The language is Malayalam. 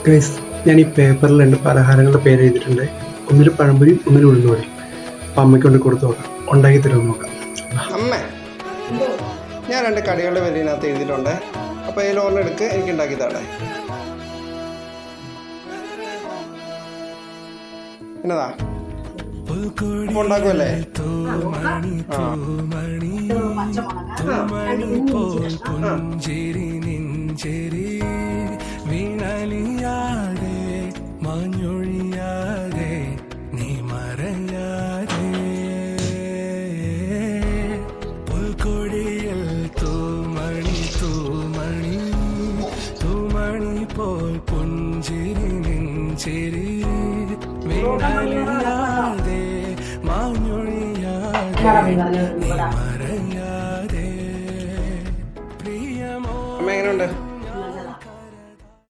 ഗൈസ്, ഞാൻ ഈ പേപ്പറിൽ 2 പലഹാരങ്ങളുടെ പേര് എഴുതിയിട്ടുണ്ട്. ഒന്നിൽ പഴംപൊരി, ഒന്നിൽ ഉഴുന്നുവടി. അപ്പം അമ്മയ്ക്ക് കൊണ്ട് കൊടുത്തു നോക്കാം, ഉണ്ടാക്കി തരുമെന്ന് നോക്കാം. അമ്മ, ഞാൻ 2 കടികളുടെ പേര് ഇതിനകത്ത് എഴുതിയിട്ടുണ്ട്. അപ്പോൾ അതിൽ ഒരെണ്ണം എടുക്ക്, എനിക്ക് ഉണ്ടാക്കി താടേ. എന്നതാ അപ്പോൾ ഉണ്ടാക്കുമല്ലേ? വീണലിയാതെ മാഞ്ഞൊഴിയാതെ നീ മറയാതെ പുൽക്കൊടിയിൽ തൂമണി തൂമണി തൂമണി പോൽ പുഞ്ചിരി നെഞ്ചിരി വീണലിയാതെ മാഞ്ഞൊഴിയാതെ